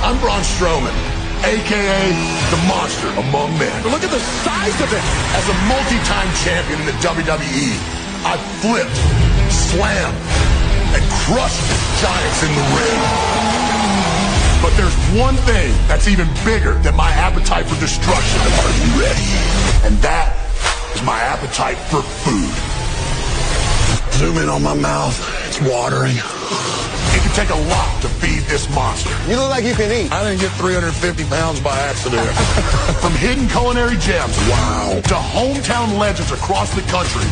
I'm Braun Strowman, a.k.a. the monster among men. But look at the size of it. As a multi-time champion in the WWE, I've flipped, slammed, and crushed giants in the ring. But there's one thing that's even bigger than my appetite for destruction. Are you ready? And that is my appetite for food. Zoom in on my mouth. It's watering. It can take a lot to feed this monster. You look like you can eat. I didn't get 350 pounds by accident. From hidden culinary gems, wow, to hometown legends across the country,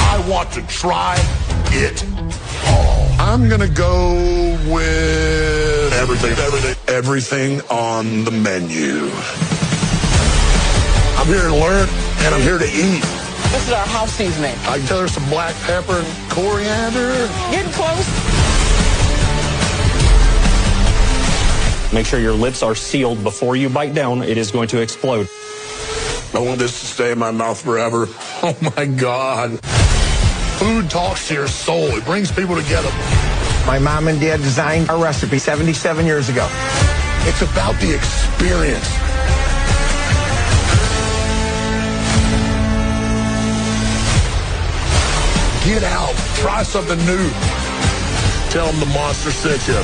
I want to try it all. I'm gonna go with everything on the menu. I'm here to learn, and I'm here to eat. This is our house seasoning. I can tell there's some black pepper and coriander. Getting close. Make sure your lips are sealed before you bite down. It is going to explode. I want this to stay in my mouth forever. Oh my God. Food talks to your soul. It brings people together. My mom and dad designed our recipe 77 years ago. It's about the experience. Get out. Try something new. Tell them the monster sent you.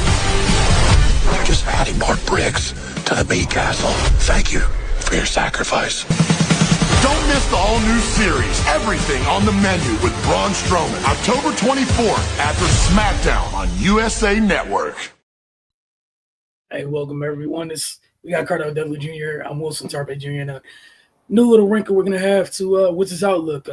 They're just adding more bricks to the meat castle. Thank you for your sacrifice. Don't miss the all-new series, Everything on the Menu with Braun Strowman, October 24th after SmackDown on USA Network. Hey, welcome everyone. We got Cardell W. Jr. I'm Wilson Tarpe Jr. And a new little wrinkle we're going to have to what's his outlook.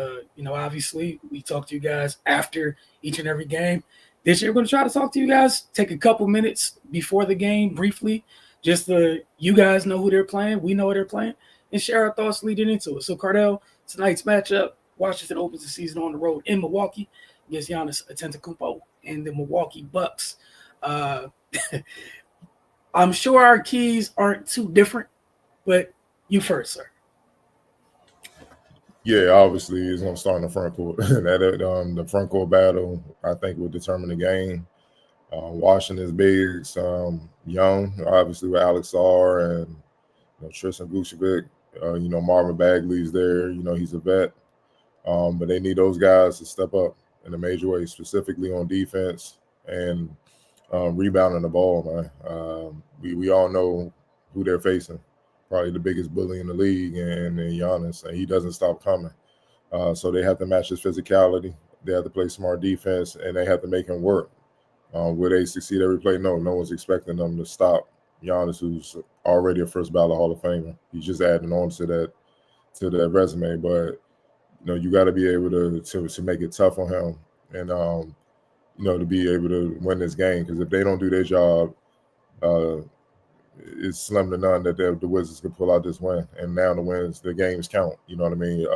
Obviously, we talk to you guys after each and every game. This year, we're going to try to talk to you guys, take a couple minutes before the game, briefly, just so you guys know who they're playing, we know who they're playing, and share our thoughts leading into it. So, Cardell, tonight's matchup, Washington opens the season on the road in Milwaukee against Giannis Antetokounmpo and the Milwaukee Bucks. I'm sure our keys aren't too different, but you first, sir. Yeah, obviously, it's going to start in the front court. The front court battle, I think, will determine the game. Washington's bigs, young, obviously, with Alex Sarr and Tristan Vucevic. Marvin Bagley's there. He's a vet. But they need those guys to step up in a major way, specifically on defense and rebounding the ball, man. We all know who they're facing. Probably the biggest bully in the league, and Giannis, and he doesn't stop coming. So they have to match his physicality. They have to play smart defense, and they have to make him work. Will they succeed every play? No one's expecting them to stop Giannis, who's already a first ballot Hall of Famer. He's just adding on to that resume. But you got to be able to make it tough on him, and to be able to win this game. Because if they don't do their job, it's slim to none that the Wizards can pull out this win. And now the games count. You know what I mean?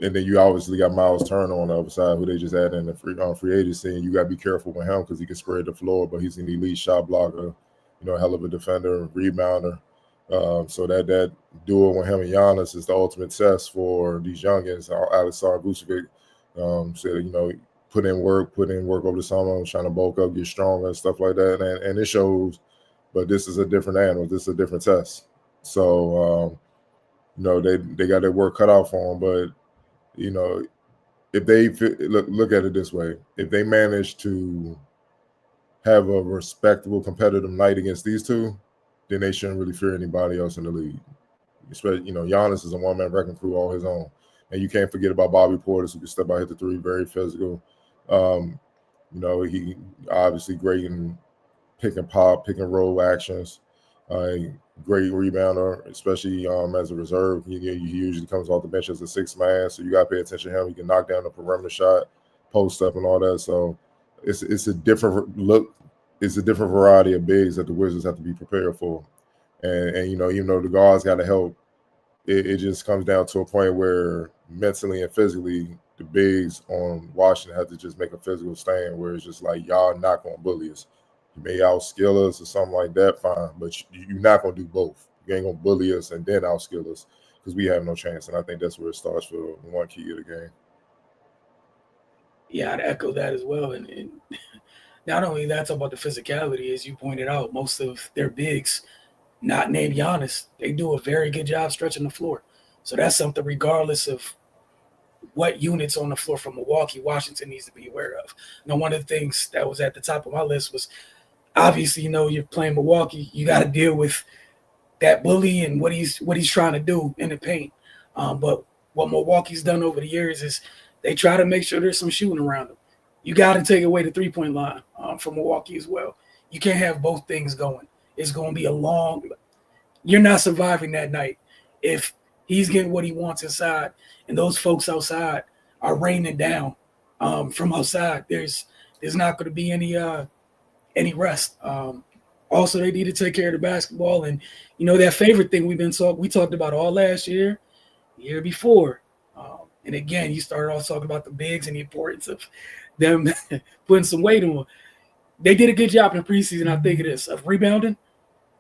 And then you obviously got Miles Turner on the other side, who they just added in the free agency. And you got to be careful with him because he can spread the floor, but he's an elite shot blocker, hell of a defender, rebounder. So that duo with him and Giannis is the ultimate test for these youngins. Alex Sarr, Vucevic said, put in work over the summer, trying to bulk up, get stronger and stuff like that. And it shows, but this is a different animal. This is a different test. So, they got their work cut out for them. But, if they look at it this way, if they manage to have a respectable competitive night against these two, then they shouldn't really fear anybody else in the league. Especially, Giannis is a one-man wrecking crew all his own. And you can't forget about Bobby Portis, who can step out, hit the three, very physical. He obviously great in pick and pop, pick and roll actions. Great rebounder, especially as a reserve. He usually comes off the bench as a sixth man, so you got to pay attention to him. He can knock down the perimeter shot, post up, and all that. So it's a different look. It's a different variety of bigs that the Wizards have to be prepared for. And even though the guards got to help, it just comes down to a point where mentally and physically, the bigs on Washington have to just make a physical stand where it's just like, y'all not going to bully us. You may outskill us or something like that, fine, but you're not going to do both. You ain't going to bully us and then outskill us because we have no chance. And I think that's where it starts for one key of the game. Yeah, I'd echo that as well. And Not only that, talk about the physicality, as you pointed out, most of their bigs, not named Giannis, they do a very good job stretching the floor. So that's something, regardless of what units on the floor from Milwaukee, Washington needs to be aware of. Now, one of the things that was at the top of my list was obviously, you're playing Milwaukee, you got to deal with that bully and what he's trying to do in the paint. But what Milwaukee's done over the years is they try to make sure there's some shooting around them. You got to take away the three-point line from Milwaukee as well. You can't have both things going. It's going to be a long – you're not surviving that night if he's getting what he wants inside and those folks outside are raining down from outside. There's not going to be any rest. Also, they need to take care of the basketball. And, that favorite thing we talked about all last year, the year before. And again, you started off talking about the bigs and the importance of them putting some weight on them. They did a good job in preseason, I think it is, of rebounding.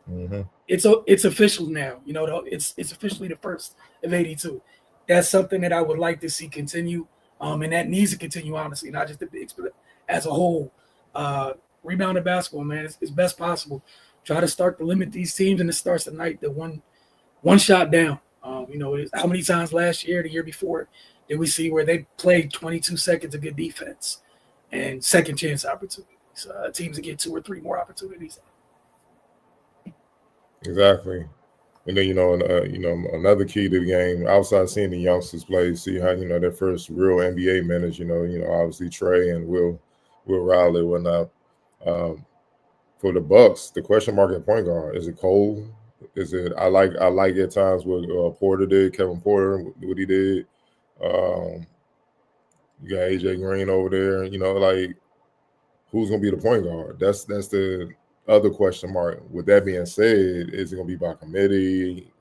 Mm-hmm. It's official now. It's officially the first of 82. That's something that I would like to see continue. And that needs to continue, honestly, not just the bigs, but as a whole. Rebounding basketball, man, it's best possible. Try to start to limit these teams, and it starts tonight. The one shot down. How many times last year, the year before, did we see where they played 22 seconds of good defense and second chance opportunities? Teams that get 2 or 3 more opportunities. Exactly. And then, another key to the game, outside seeing the youngsters play, see how, their first real NBA minutes, obviously Trey and Will Riley, whatnot. For the Bucks, the question mark at point guard, is it Cole? Is it I like at times what Porter did, Kevin Porter, what he did. You got AJ Green over there, who's gonna be the point guard? That's the other question mark. With that being said, is it gonna be by committee?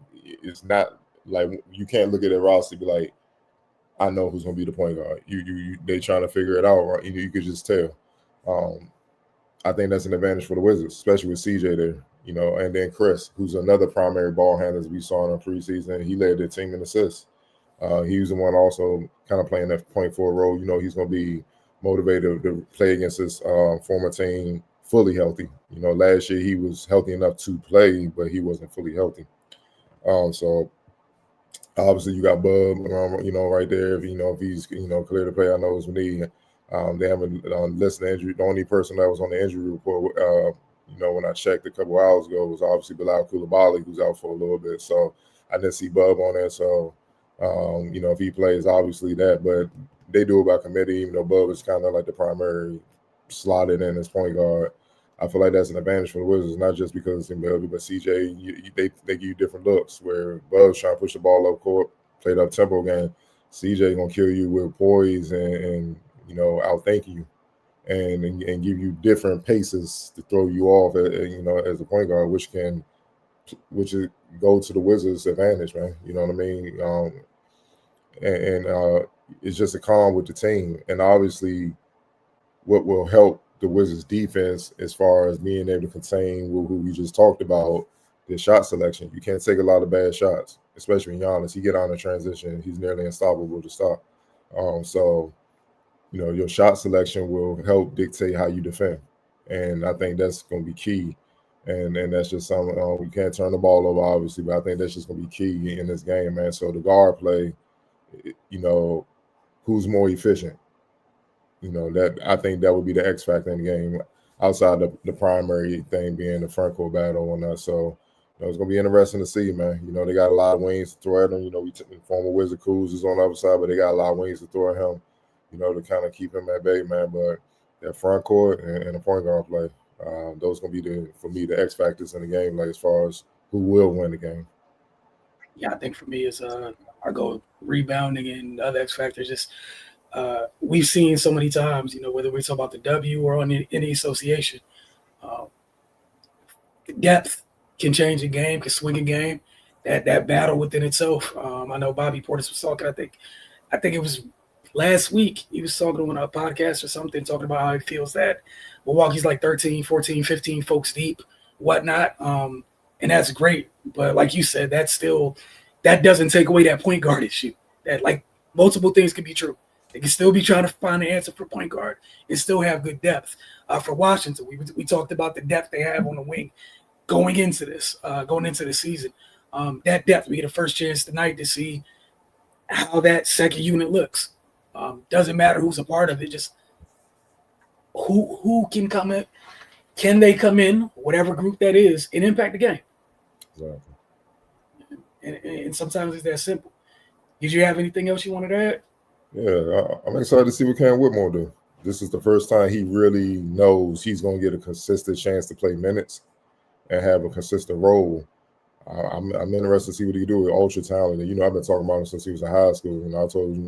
It's not like you can't look at a roster and be like, I know who's gonna be the point guard. They trying to figure it out, right? You could just tell. I think that's an advantage for the Wizards, especially with CJ there, and then Chris, who's another primary ball handler as we saw in the preseason. He led the team in assists. He was the one also kind of playing that point forward role. He's going to be motivated to play against his former team fully healthy. Last year he was healthy enough to play, but he wasn't fully healthy. So obviously you got Bub, right there. If he's, clear to play, I know it's need. They haven't listed the injury. The only person that was on the injury report, when I checked a couple hours ago, was obviously Bilal Coulibaly, who's out for a little bit. So I didn't see Bub on there. So, if he plays, obviously that. But they do it by committee, even though Bub is kind of like the primary slotted in as point guard. I feel like that's an advantage for the Wizards, not just because it's in Bubby, but CJ, they give you different looks where Bub's trying to push the ball up court, played up tempo game. CJ going to kill you with poise and outthink you and give you different paces to throw you off, as a point guard, which go to the Wizards' advantage, man. You know what I mean? It's just a calm with the team. And obviously what will help the Wizards' defense as far as being able to contain who we just talked about, the shot selection. You can't take a lot of bad shots, especially Giannis. He get on the transition, he's nearly unstoppable to stop. Your shot selection will help dictate how you defend. And I think that's going to be key. And that's just something, we can't turn the ball over, obviously, but I think that's just going to be key in this game, man. So the guard play, who's more efficient? That I think that would be the X factor in the game, outside the primary thing being the front court battle and that. So it's going to be interesting to see, man. They got a lot of wings to throw at him. Former Wizard Cruz is on the other side, but they got a lot of wings to throw at him, to kind of keep him at bay, man. But that front court and the point guard play, those going to be for me the X factors in the game, like as far as who will win the game. Yeah, I think for me it's our goal rebounding and other X factors. Just we've seen so many times, whether we talk about the W or on any association, depth can change a game, can swing a game. That battle within itself. I know Bobby Portis was talking. I think it was last week. He was talking on a podcast or something, talking about how he feels that Milwaukee's like 13, 14, 15 folks deep, whatnot. And that's great. But like you said, that doesn't take away that point guard issue. That like multiple things can be true. They can still be trying to find an answer for point guard and still have good depth. For Washington, we talked about the depth they have on the wing going into the season. That depth, we get a first chance tonight to see how that second unit looks. Doesn't matter who's a part of it, just who can come in. Can they come in, whatever group that is, and impact the game? Exactly. And sometimes it's that simple. Did you have anything else you wanted to add? Yeah, I'm excited to see what Cam Whitmore do. This is the first time he really knows he's going to get a consistent chance to play minutes and have a consistent role. I'm interested to see what he can do with ultra talented. You know, I've been talking about him since he was in high school. And I told you,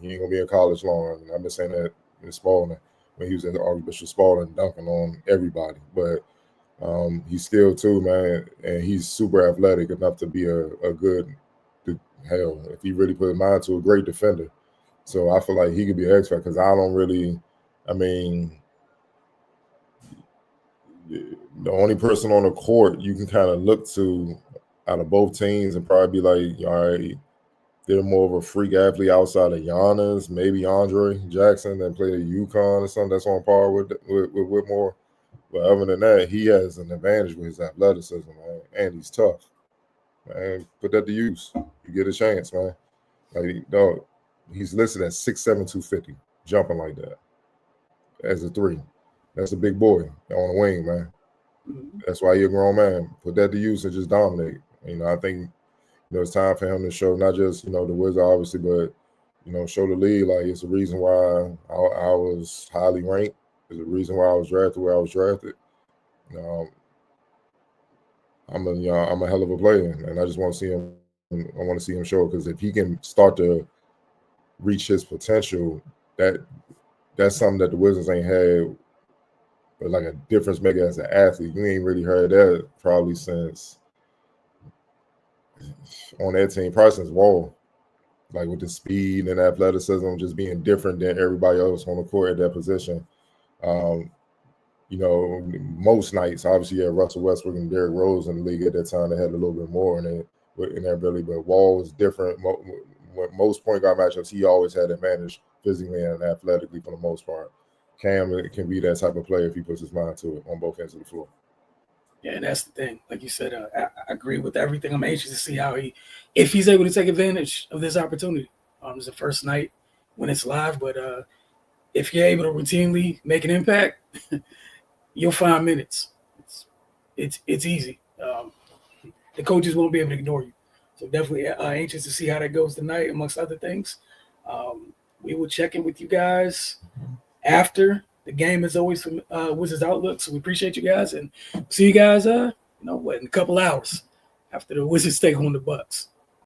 he ain't going to be in college long. And I've been saying that in Spalding when he was at Archbishop Spalding dunking on everybody. But he's skilled too, man. And he's super athletic enough to be a good, hell, if he really put his mind to, a great defender. So I feel like he could be an X factor because the only person on the court you can kind of look to out of both teams and probably be like, all right, they're more of a freak athlete outside of Giannis, maybe Andre Jackson that played at UConn or something that's on par with Whitmore. But other than that, he has an advantage with his athleticism, man, and he's tough. Man, put that to use. You get a chance, man. Like, dog, he's listed at 6'7", 250, jumping like that as a three. That's a big boy on the wing, man. That's why you're a grown man. Put that to use and just dominate. I think it's time for him to show not just the Wizards obviously, but show the league like it's the reason why I was highly ranked. It's the reason why I was drafted where I was drafted. I'm a hell of a player, and I just want to see him. I want to see him show, because if he can start to reach his potential, that's something that the Wizards ain't had. But like a difference maker as an athlete, you ain't really heard that probably since on that team, probably since Wall. Like with the speed and athleticism, just being different than everybody else on the court at that position. Most nights, obviously, you had Russell Westbrook and Derrick Rose in the league at that time. They had a little bit more in their ability, but Wall was different. Most point guard matchups, he always had advantage physically and athletically for the most part. Cam can be that type of player if he puts his mind to it on both ends of the floor. Yeah, and that's the thing. Like you said, I agree with everything. I'm anxious to see if he's able to take advantage of this opportunity. It's the first night when it's live, but if you're able to routinely make an impact, you'll find minutes. It's easy. The coaches won't be able to ignore you. So definitely anxious to see how that goes tonight, amongst other things. We will check in with you guys after the game, as always, from Wizards Outlook. So we appreciate you guys, and see you guys in a couple hours after the Wizards take on the Bucks.